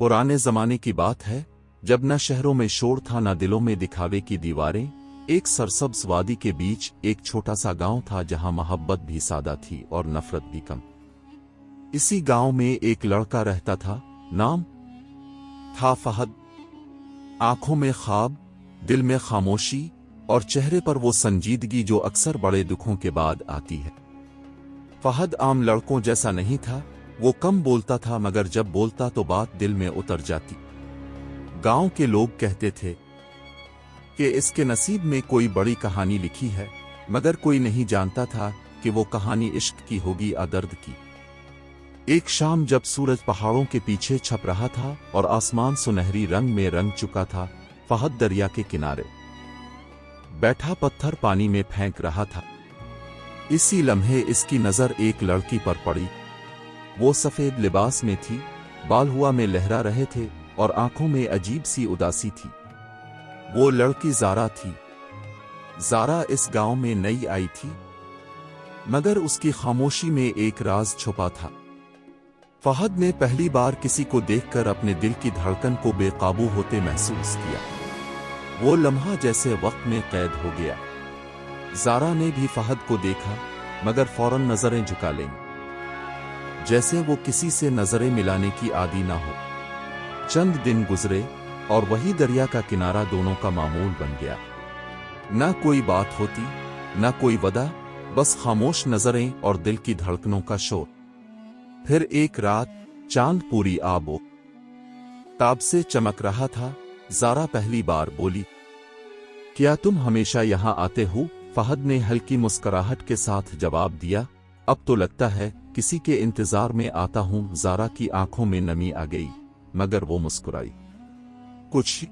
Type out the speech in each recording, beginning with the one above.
पुराने जमाने की बात है, जब न शहरों में शोर था न दिलों में दिखावे की दीवारें। एक सरसब्ज वादी के बीच एक छोटा सा गांव था जहां मोहब्बत भी सादा थी और नफरत भी कम। इसी गांव में एक लड़का रहता था, नाम था फहद। आंखों में ख्वाब, दिल में खामोशी और चेहरे पर वो संजीदगी जो अक्सर बड़े दुखों के बाद आती है। फहद आम लड़कों जैसा नहीं था। वो कम बोलता था, मगर जब बोलता तो बात दिल में उतर जाती। गांव के लोग कहते थे कि इसके नसीब में कोई बड़ी कहानी लिखी है, मगर कोई नहीं जानता था कि वो कहानी इश्क की होगी या दर्द की। एक शाम जब सूरज पहाड़ों के पीछे छप रहा था और आसमान सुनहरी रंग में रंग चुका था, फहद दरिया के किनारे बैठा पत्थर पानी में फेंक रहा था। इसी लम्हे इसकी नजर एक लड़की पर पड़ी। वो सफेद लिबास में थी, बाल हुआ में लहरा रहे थे और आंखों में अजीब सी उदासी थी। वो लड़की ज़ारा थी। ज़ारा इस गांव में नई आई थी, मगर उसकी खामोशी में एक राज छुपा था। फहद ने पहली बार किसी को देखकर अपने दिल की धड़कन को बेकाबू होते महसूस किया। वो लम्हा जैसे वक्त में कैद हो गया। ज़ारा ने भी फहद को देखा, मगर फौरन नजरें झुका लीं, जैसे वो किसी से नजरें मिलाने की आदी ना हो। चंद दिन गुजरे और वही दरिया का किनारा दोनों का मामूल बन गया। ना कोई बात होती, ना कोई वदा, बस खामोश नजरें और दिल की धड़कनों का शोर। फिर एक रात चांद पूरी आबो ताब से चमक रहा था। ज़ारा पहली बार बोली, क्या तुम हमेशा यहां आते हो? फहद ने हल्की मुस्कुराहट के साथ जवाब दिया, अब तो लगता है किसी के इंतजार में आता हूं। ज़ारा की आंखों में नमी आ गई, मगर वो मुस्कुराई। कुछ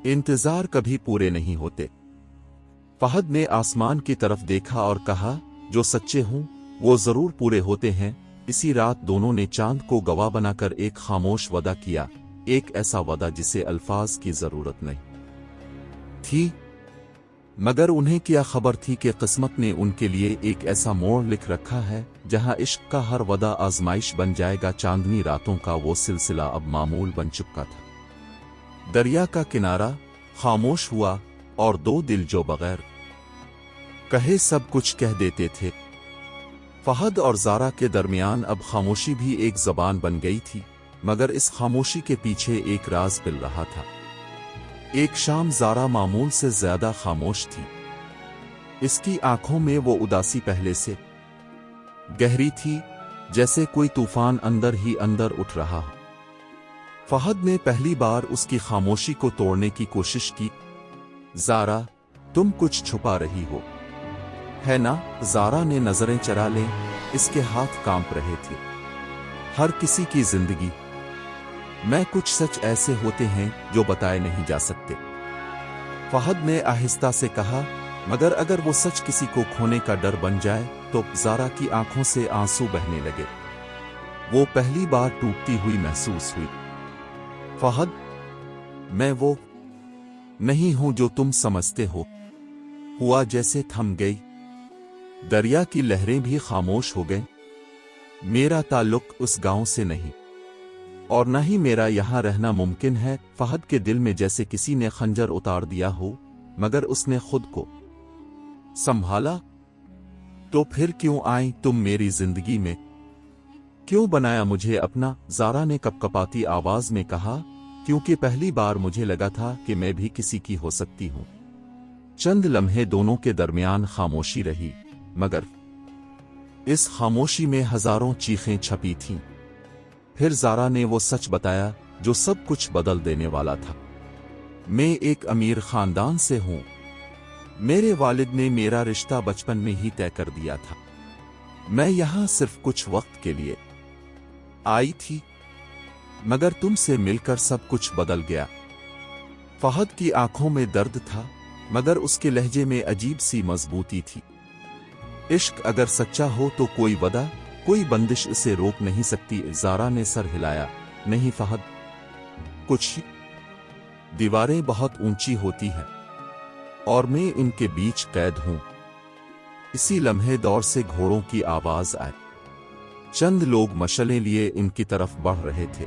इंतजार कभी पूरे नहीं होते। फहद ने आसमान की तरफ देखा और कहा, जो सच्चे हों वो जरूर पूरे होते हैं। इसी रात दोनों ने चांद को गवाह बनाकर एक खामोश वदा किया, एक ऐसा वदा जिसे अल्फाज की जरूरत नहीं थी, मगर उन्हें क्या खबर थी कि किस्मत ने उनके लिए एक ऐसा मोड़ लिख रखा है जहां इश्क का हर वदा आजमाइश बन जाएगा। चांदनी रातों का वो सिलसिला अब मामूल बन चुका था। दरिया का किनारा खामोश हुआ और दो दिल जो बगैर कहे सब कुछ कह देते थे। फहद और ज़ारा के दरमियान अब खामोशी भी एक जबान बन गई थी, मगर इस खामोशी के पीछे एक राज पिल रहा था। एक शाम ज़ारा मामूल से ज्यादा खामोश थी। इसकी आंखों में वो उदासी पहले से गहरी थी, जैसे कोई तूफान अंदर ही अंदर उठ रहा हो। फहद ने पहली बार उसकी खामोशी को तोड़ने की कोशिश की। ज़ारा, तुम कुछ छुपा रही हो, है ना? ज़ारा ने नजरें चरा लें, इसके हाथ कांप रहे थे। हर किसी की जिंदगी में कुछ सच ऐसे होते हैं जो बताए नहीं जा सकते। फहद ने आहिस्ता से कहा, मगर अगर वो सच किसी को खोने का डर बन जाए तो? ज़ारा की आंखों से आंसू बहने लगे। वो पहली बार टूटती हुई महसूस हुई। फहद, मैं वो नहीं हूं जो तुम समझते हो। हुआ जैसे थम गई। दरिया की लहरें भी खामोश हो गईं। मेरा ताल्लुक उस गांव से नहीं, और न ही मेरा यहां रहना मुमकिन है। फहद के दिल में जैसे किसी ने खंजर उतार दिया हो, मगर उसने खुद को संभाला। तो फिर क्यों आई तुम मेरी जिंदगी में? क्यों बनाया मुझे अपना? ज़ारा ने कपकपाती आवाज में कहा, क्योंकि पहली बार मुझे लगा था कि मैं भी किसी की हो सकती हूं। चंद लम्हे दोनों के दरमियान खामोशी रही, मगर इस खामोशी में हजारों चीखें छपी थीं। फिर ज़ारा ने वो सच बताया जो सब कुछ बदल देने वाला था। मैं एक अमीर खानदान से हूं। मेरे वालिद ने मेरा रिश्ता बचपन में ही तय कर दिया था। मैं यहां सिर्फ कुछ वक्त के लिए आई थी, मगर तुमसे मिलकर सब कुछ बदल गया। फहद की आंखों में दर्द था, मगर उसके लहजे में अजीब सी मजबूती थी। इश्क अगर सच्चा हो तो कोई वदा, कोई बंदिश इसे रोक नहीं सकती। ज़ारा ने सर हिलाया, नहीं फहद, कुछ दीवारें बहुत ऊंची होती हैं और मैं इनके बीच कैद हूं। इसी लम्हे दौर से घोड़ों की आवाज आई। चंद लोग मशलें लिए इनकी तरफ बढ़ रहे थे।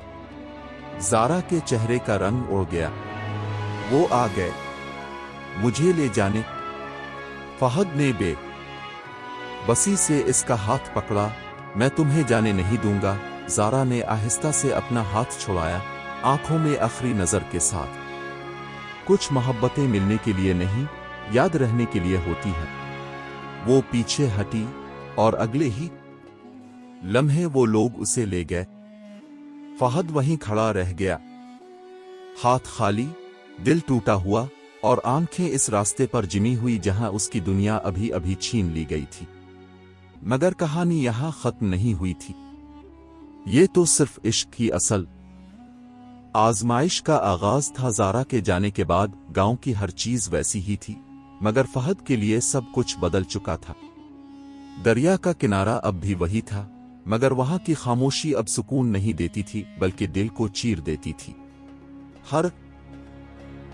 ज़ारा के चेहरे का रंग उड़ गया। वो आ गए मुझे ले जाने। फहद ने बसी से इसका हाथ पकड़ा। मैं तुम्हें जाने नहीं दूंगा। ज़ारा ने आहिस्ता से अपना हाथ छुड़ाया, आंखों में आखिरी नजर के साथ। कुछ मोहब्बतें मिलने के लिए नहीं, याद रहने के लिए होती है। वो पीछे हटी और अगले ही लम्हे वो लोग उसे ले गए। फहद वहीं खड़ा रह गया, हाथ खाली, दिल टूटा हुआ और आंखें इस रास्ते पर जिमी हुई जहां उसकी दुनिया अभी अभी छीन ली गई थी। मगर कहानी यहां खत्म नहीं हुई थी। ये तो सिर्फ इश्क की असल आजमाइश का आगाज था। ज़ारा के जाने के बाद गांव की हर चीज वैसी ही थी, मगर फहद के लिए सब कुछ बदल चुका था। दरिया का किनारा अब भी वही था, मगर वहां की खामोशी अब सुकून नहीं देती थी, बल्कि दिल को चीर देती थी। हर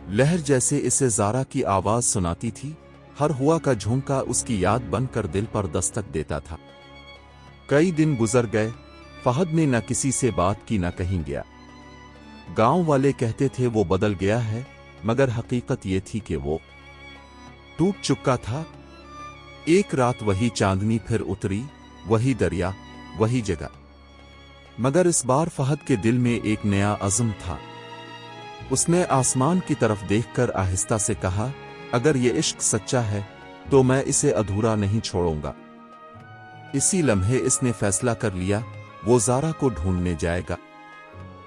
लहर जैसे इसे ज़ारा की आवाज सुनाती थी, हर हुआ का झोंका उसकी याद बनकर दिल पर दस्तक देता था। कई दिन गुजर गए, फहद ने न किसी से बात की, न कहीं गया। गांव वाले कहते थे वो बदल गया है, मगर हकीकत ये थी कि वो टूट चुका था। एक रात वही चांदनी फिर उतरी, वही दरिया, वही जगह, मगर इस बार फहद के दिल में एक नया अज़्म था। उसने आसमान की तरफ देखकर आहिस्ता से कहा, अगर ये इश्क सच्चा है तो मैं इसे अधूरा नहीं छोड़ूंगा। इसी लम्हे इसने फैसला कर लिया, वो ज़ारा को ढूंढने जाएगा,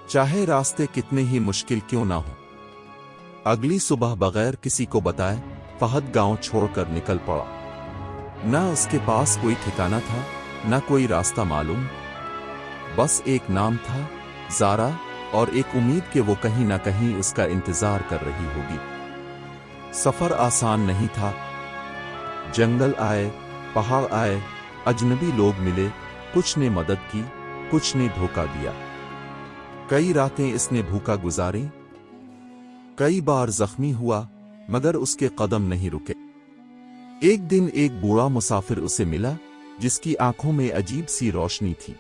चाहे रास्ते कितने ही मुश्किल क्यों ना हो। अगली सुबह बगैर किसी को बताए फहद गांव छोड़कर निकल पड़ा। न उसके पास कोई ठिकाना था, न कोई रास्ता मालूम, बस एक नाम था, ज़ारा, और एक उम्मीद कि वो कहीं ना कहीं उसका इंतजार कर रही होगी। सफर आसान नहीं था। जंगल आए, पहाड़ आए, अजनबी लोग मिले, कुछ ने मदद की, कुछ ने धोखा दिया। कई रातें इसने भूखा गुजारी, कई बार जख्मी हुआ, मगर उसके कदम नहीं रुके। एक दिन एक बूढ़ा मुसाफिर उसे मिला, जिसकी आंखों में अजीब सी रोशनी थी।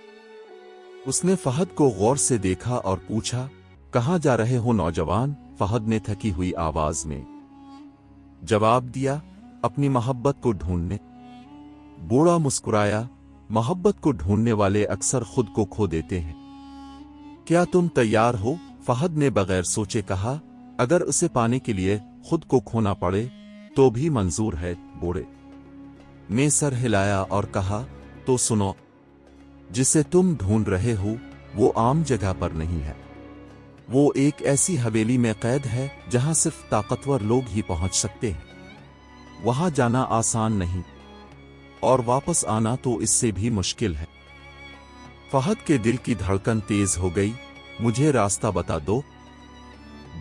उसने फहद को गौर से देखा और पूछा, कहां जा रहे हो नौजवान? फहद ने थकी हुई आवाज में जवाब दिया, अपनी मोहब्बत को ढूंढने। बूढ़ा मुस्कुराया, मोहब्बत को ढूंढने वाले अक्सर खुद को खो देते हैं। क्या तुम तैयार हो? फहद ने बगैर सोचे कहा, अगर उसे पाने के लिए खुद को खोना पड़े तो भी मंजूर है। बूढ़े ने सर हिलाया और कहा, तो सुनो, जिसे तुम ढूंढ रहे हो वो आम जगह पर नहीं है। वो एक ऐसी हवेली में कैद है जहां सिर्फ ताकतवर लोग ही पहुंच सकते हैं। वहां जाना आसान नहीं, और वापस आना तो इससे भी मुश्किल है। फहद के दिल की धड़कन तेज हो गई। मुझे रास्ता बता दो।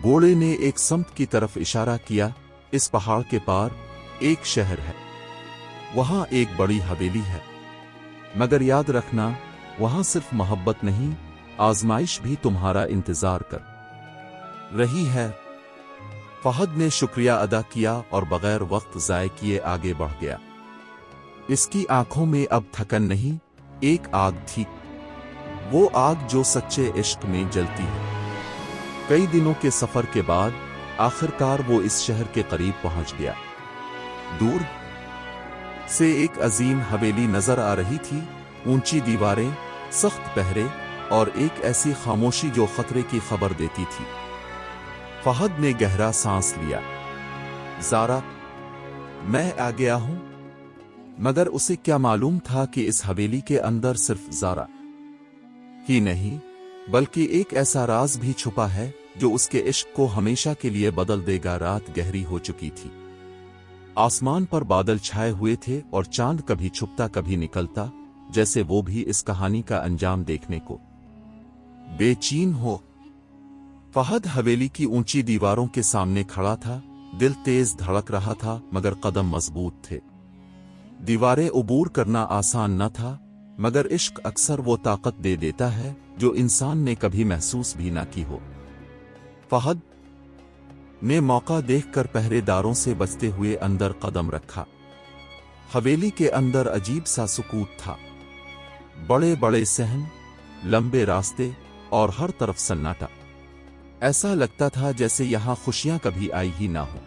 बूढ़े ने एक समत की तरफ इशारा किया। इस पहाड़ के पार एक शहर है, वहां एक बड़ी हवेली है, मगर याद रखना, वहां सिर्फ मोहब्बत नहीं, आजमाइश भी तुम्हारा इंतजार कर रही है। फहद ने शुक्रिया अदा किया और बगैर वक्त ज़ाय किए आगे बढ़ गया। इसकी आंखों में अब थकन नहीं, एक आग थी, वो आग जो सच्चे इश्क में जलती है। कई दिनों के सफर के बाद आखिरकार वो इस शहर के करीब पहुंच गया। दूर से एक अजीम हवेली नजर आ रही थी, ऊंची दीवारें, सख्त पहरे और एक ऐसी खामोशी जो खतरे की खबर देती थी। फहद ने गहरा सांस लिया। ज़ारा, मैं आ गया हूं। मगर उसे क्या मालूम था कि इस हवेली के अंदर सिर्फ ज़ारा ही नहीं, बल्कि एक ऐसा राज भी छुपा है जो उसके इश्क को हमेशा के लिए बदल देगा। रात गहरी हो चुकी थी। आसमान पर बादल छाए हुए थे और चांद कभी छुपता कभी निकलता, जैसे वो भी इस कहानी का अंजाम देखने को बेचैन हो। फहद हवेली की ऊंची दीवारों के सामने खड़ा था। दिल तेज धड़क रहा था, मगर कदम मजबूत थे। दीवारें उबूर करना आसान न था, मगर इश्क अक्सर वो ताकत दे देता है जो इंसान ने कभी महसूस भी ना की हो। फहद ने मौका देखकर पहरेदारों से बचते हुए अंदर कदम रखा। हवेली के अंदर अजीब सा सुकूत था। बड़े बड़े सहन, लंबे रास्ते और हर तरफ सन्नाटा। ऐसा लगता था जैसे यहाँ खुशियां कभी आई ही ना हो।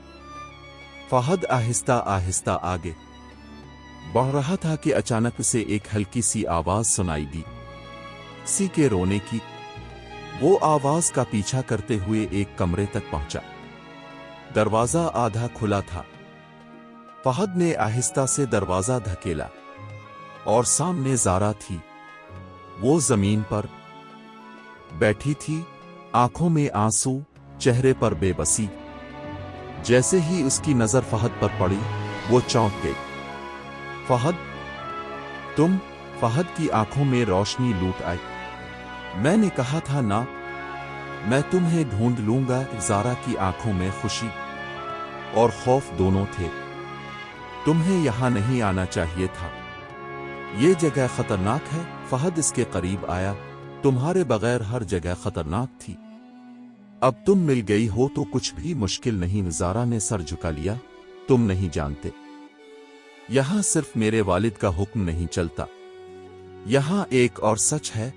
फहद आहिस्ता आहिस्ता आगे बढ़ रहा था कि अचानक उसे एक हल्की सी आवाज सुनाई दी, किसी के रोने की। वो आवाज का पीछा करते हुए एक कमरे तक पहुंचा। दरवाजा आधा खुला था। फहद ने आहिस्ता से दरवाजा धकेला और सामने ज़ारा थी। वो जमीन पर बैठी थी, आंखों में आंसू, चेहरे पर बेबसी। जैसे ही उसकी नजर फहद पर पड़ी, वो चौंक गई। फहद, तुम? फहद की आंखों में रोशनी लूट आई। मैंने कहा था ना, मैं तुम्हें ढूंढ लूंगा। ज़ारा की आंखों में खुशी और खौफ दोनों थे। तुम्हें यहां नहीं आना चाहिए था, ये जगह खतरनाक है। फहद इसके करीब आया। तुम्हारे बगैर हर जगह खतरनाक थी, अब तुम मिल गई हो तो कुछ भी मुश्किल नहीं। ज़ारा ने सर झुका लिया। तुम नहीं जानते, यहां सिर्फ मेरे वालिद का हुक्म नहीं चलता, यहां एक और सच है।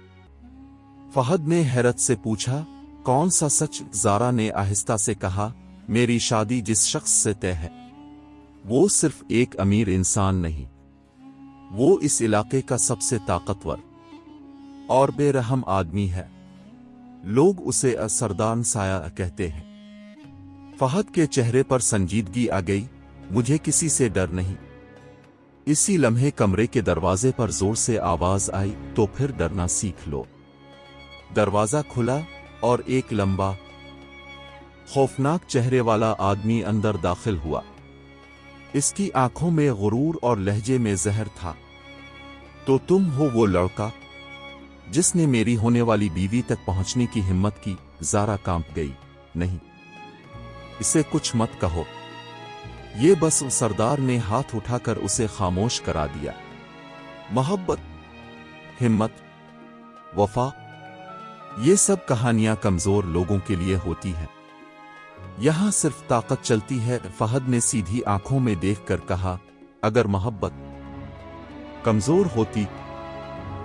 फहद ने हैरत से पूछा, कौन सा सच? ज़ारा ने आहिस्ता से कहा, मेरी शादी जिस शख्स से तय है, वो सिर्फ एक अमीर इंसान नहीं, वो इस इलाके का सबसे ताकतवर और बेरहम आदमी है। लोग उसे सरदार साया कहते हैं। फहद के चेहरे पर संजीदगी आ गई। मुझे किसी से डर नहीं। इसी लम्हे कमरे के दरवाजे पर जोर से आवाज आई, तो फिर डरना सीख लो। दरवाजा खुला और एक लंबा, खौफनाक चेहरे वाला आदमी अंदर दाखिल हुआ। इसकी आंखों में गुरूर और लहजे में जहर था। तो तुम हो वो लड़का जिसने मेरी होने वाली बीवी तक पहुंचने की हिम्मत की? ज़ारा कांप गई। नहीं, इसे कुछ मत कहो। ये बस सरदार ने हाथ उठाकर उसे खामोश करा दिया। मोहब्बत, हिम्मत, वफा, ये सब कहानियां कमजोर लोगों के लिए होती हैं। यहां सिर्फ ताकत चलती है। फहद ने सीधी आंखों में देखकर कहा, अगर मोहब्बत कमजोर होती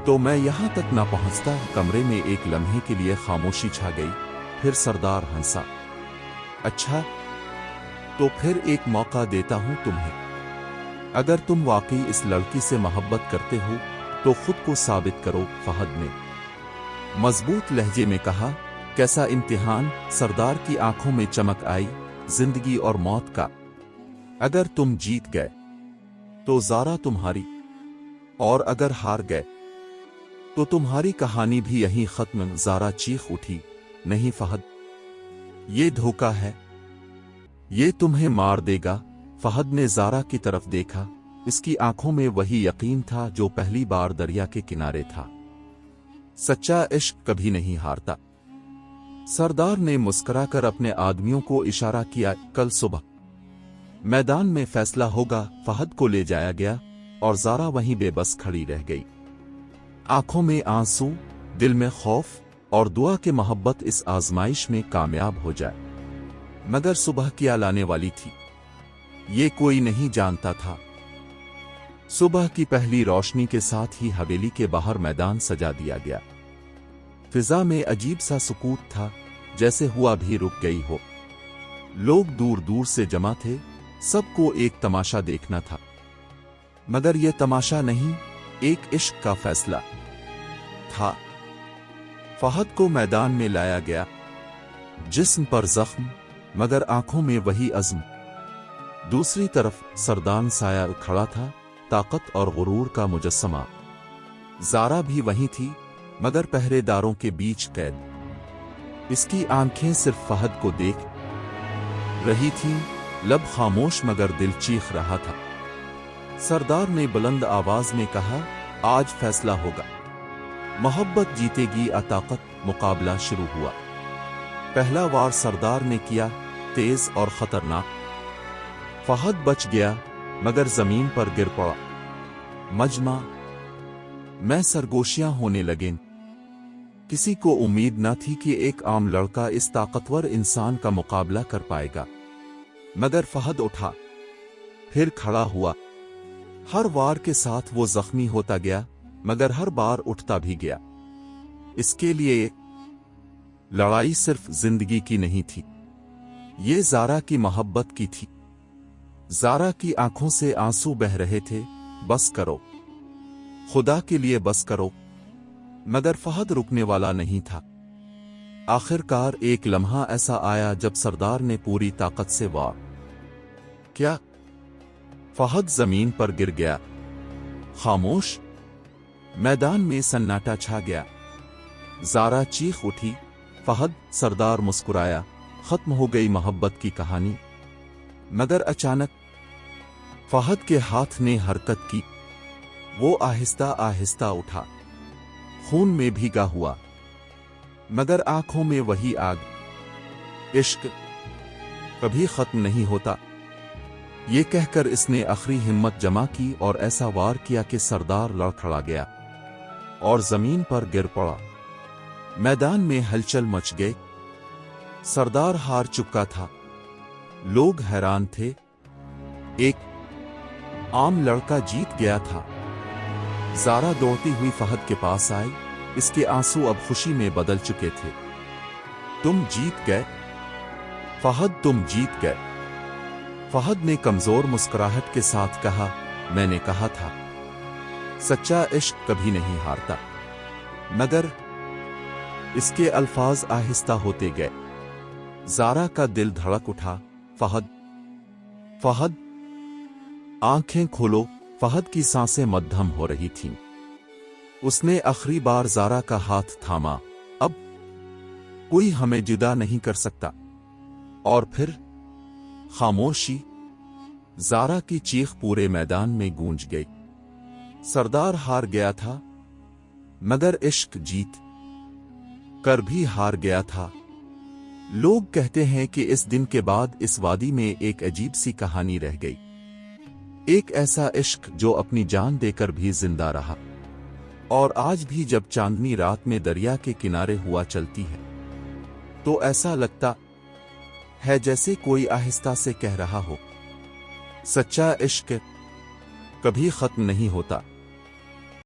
तो मैं यहां तक ना पहुंचता। कमरे में एक लम्हे के लिए खामोशी छा गई। फिर सरदार हंसा, अच्छा, तो फिर एक मौका देता हूं तुम्हें। अगर तुम वाकई इस लड़की से मोहब्बत करते हो तो खुद को साबित करो। फहद ने मजबूत लहजे में कहा, कैसा इम्तिहान? सरदार की आंखों में चमक आई, जिंदगी और मौत का। अगर तुम जीत गए तो ज़ारा तुम्हारी, और अगर हार गए तो तुम्हारी कहानी भी यहीं खत्म। ज़ारा चीख उठी, नहीं फहद, ये धोखा है, ये तुम्हें मार देगा। फहद ने ज़ारा की तरफ देखा। इसकी आंखों में वही यकीन था जो पहली बार दरिया के किनारे था। सच्चा इश्क कभी नहीं हारता। सरदार ने मुस्कुराकर अपने आदमियों को इशारा किया, कल सुबह मैदान में फैसला होगा। फहद को ले जाया गया और ज़ारा वहीं बेबस खड़ी रह गई। आंखों में आंसू, दिल में खौफ और दुआ के मोहब्बत इस आजमाइश में कामयाब हो जाए। मगर सुबह क्या लाने वाली थी, ये कोई नहीं जानता था। सुबह की पहली रोशनी के साथ ही हवेली के बाहर मैदान सजा दिया गया। फिजा में अजीब सा सुकूत था, जैसे हुआ भी रुक गई हो। लोग दूर दूर से जमा थे, सबको एक तमाशा देखना था। मगर यह तमाशा नहीं, एक इश्क का फैसला था। फहद को मैदान में लाया गया, जिस्म पर जख्म मगर आंखों में वही अज़्म। दूसरी तरफ सरदार साया खड़ा था, ताकत और गुरूर का मुजस्समा। ज़ारा भी वहीं थी, मगर पहरेदारों के बीच कैद। इसकी आंखें सिर्फ फहद को देख रही थीं, लब खामोश मगर दिल चीख रहा था। सरदार ने बुलंद आवाज में कहा, आज फैसला होगा, मोहब्बत जीतेगी या ताकत। मुकाबला शुरू हुआ। पहला वार सरदार ने किया, तेज और खतरनाक। फहद बच गया मगर जमीन पर गिर पड़ा। मजमा में सरगोशियां होने लगीं। किसी को उम्मीद न थी कि एक आम लड़का इस ताकतवर इंसान का मुकाबला कर पाएगा। मगर फहद उठा, फिर खड़ा हुआ। हर वार के साथ वो जख्मी होता गया, मगर हर बार उठता भी गया। इसके लिए लड़ाई सिर्फ जिंदगी की नहीं थी, ये ज़ारा की मोहब्बत की थी। ज़ारा की आंखों से आंसू बह रहे थे। बस करो, खुदा के लिए बस करो। मगर फहद रुकने वाला नहीं था। आखिरकार एक लम्हा ऐसा आया जब सरदार ने पूरी ताकत से वार क्या। फहद जमीन पर गिर गया। खामोश मैदान में सन्नाटा छा गया। ज़ारा चीख उठी, फहद। सरदार मुस्कुराया, खत्म हो गई मोहब्बत की कहानी। मगर अचानक फहद के हाथ ने हरकत की। वो आहिस्ता आहिस्ता उठा, खून में भीगा हुआ, मगर आंखों में वही आग। इश्क कभी खत्म नहीं होता, ये कहकर इसने आखिरी हिम्मत जमा की और ऐसा वार किया कि सरदार लड़खड़ा गया और जमीन पर गिर पड़ा। मैदान में हलचल मच गई। सरदार हार चुका था। लोग हैरान थे। एक आम लड़का जीत गया था। ज़ारा दौड़ती हुई फहद के पास आई। इसके आंसू अब खुशी में बदल चुके थे। तुम जीत गए फहद, तुम जीत गए। फहद ने कमजोर मुस्कुराहट के साथ कहा, मैंने कहा था, सच्चा इश्क कभी नहीं हारता। मगर इसके अल्फाज आहिस्ता होते गए। ज़ारा का दिल धड़क उठा। फहद, फहद, आंखें खोलो। फहद की सांसें मद्धम हो रही थीं। उसने आखिरी बार ज़ारा का हाथ थामा। अब कोई हमें जुदा नहीं कर सकता। और फिर खामोशी। ज़ारा की चीख पूरे मैदान में गूंज गई। सरदार हार गया था, मगर इश्क जीत कर भी हार गया था। लोग कहते हैं कि इस दिन के बाद इस वादी में एक अजीब सी कहानी रह गई। एक ऐसा इश्क जो अपनी जान देकर भी जिंदा रहा। और आज भी जब चांदनी रात में दरिया के किनारे हुआ चलती है, तो ऐसा लगता है जैसे कोई आहिस्ता से कह रहा हो, सच्चा इश्क कभी खत्म नहीं होता।